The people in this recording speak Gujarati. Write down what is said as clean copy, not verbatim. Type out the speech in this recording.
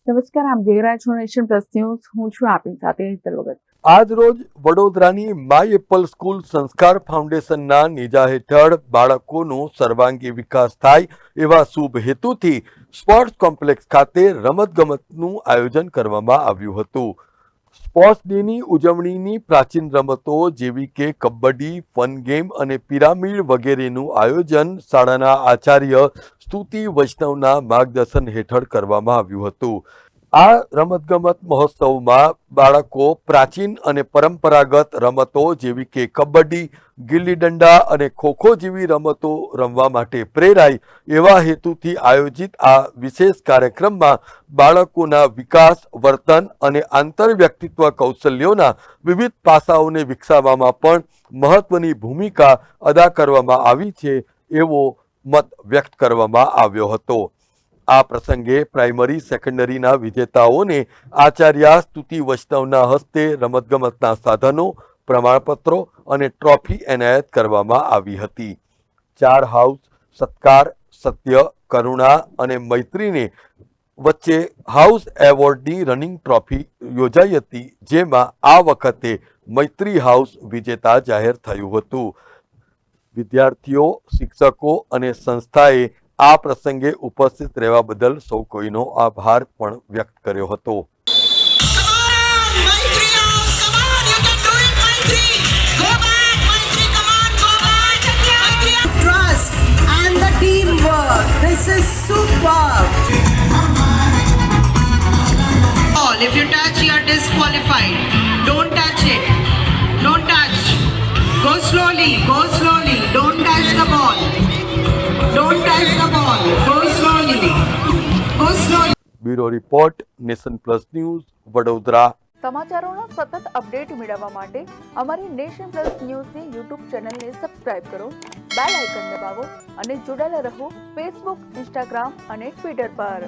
નમસ્કાર, આપ જોઈ રહ્યા છો નેશન પ્લસ ન્યૂઝ. હું છું આપની સાથે હેતલ વગર. આજ રોજ વડોદરાની માય એપલ સ્કૂલ સંસ્કાર ફાઉન્ડેશનના નેજા હેઠળ બાળકોનો સર્વાંગી વિકાસ થાય એવા શુભ હેતુથી સ્પોર્ટ્સ કોમ્પ્લેક્સ ખાતે રમતગમતનું આયોજન કરવામાં આવ્યું હતું. સ્પોર્ટ્સ ડેની ઉજવણીની પ્રાચીન રમતો જેવી કે કબડ્ડી, ફન ગેમ અને પિરામિડ વગેરેનું આયોજન શાળાના આચાર્ય સ્તુતિ વૈષ્ણવના માર્ગદર્શન હેઠળ કરવામાં આવ્યું હતું. આ રમતગમત મહોત્સવમાં બાળકો પ્રાચીન અને પરંપરાગત રમતો જેવી કે કબડ્ડી, ગિલ્લી દંડા અને ખોખો જેવી રમતો રમવા માટે પ્રેરાય એવા હેતુથી આયોજિત આ વિશેષ કાર્યક્રમમાં બાળકોના વિકાસ, વર્તન અને આંતરવ્યક્તિત્વ કૌશલ્યોના વિવિધ પાસાઓને વિકસાવવામાં પણ મહત્વની ભૂમિકા અદા કરવામાં આવી છે એવો મત વ્યક્ત કરવામાં આવ્યો હતો. આ પ્રસંગે પ્રાઇમરી સેકન્ડરીના વિજેતાઓને આચાર્ય સ્તુતિ વૈષ્ણવના હસ્તે રમતગમતના સાધનો, પ્રમાણપત્રો અને ટ્રોફી એનાયત કરવામાં આવી હતી. 4 હાઉસ સત્કાર, સત્ય, કરુણા અને મૈત્રીને વચ્ચે હાઉસ એવોર્ડની રનિંગ ટ્રોફી યોજાઈ હતી, જેમાં આ વખતે મૈત્રી હાઉસ વિજેતા જાહેર થયું હતું. વિદ્યાર્થીઓ, શિક્ષકો અને સંસ્થાએ આ પ્રસંગે ઉપસ્થિત રહેવા બદલ સૌ કોઈનો આભાર પણ વ્યક્ત કર્યો હતો. If you touch, you are disqualified. Don't touch it. Don't touch. Go slowly. Go slowly. Don't touch the ball. Don't touch the ball. Go slowly. Go slowly. Bureau report, nation plus news, Vadodara. સમાચારોના સતત અપડેટ મેળવવા માટે અમારી નેશન પ્લસ ન્યૂઝની યુટ્યુબ ચેનલને સબસ્ક્રાઇબ કરો, બેલ આઇકન દબાવો અને જોડાયેલા રહો ફેસબુક, ઇન્સ્ટાગ્રામ અને ટ્વિટર પર.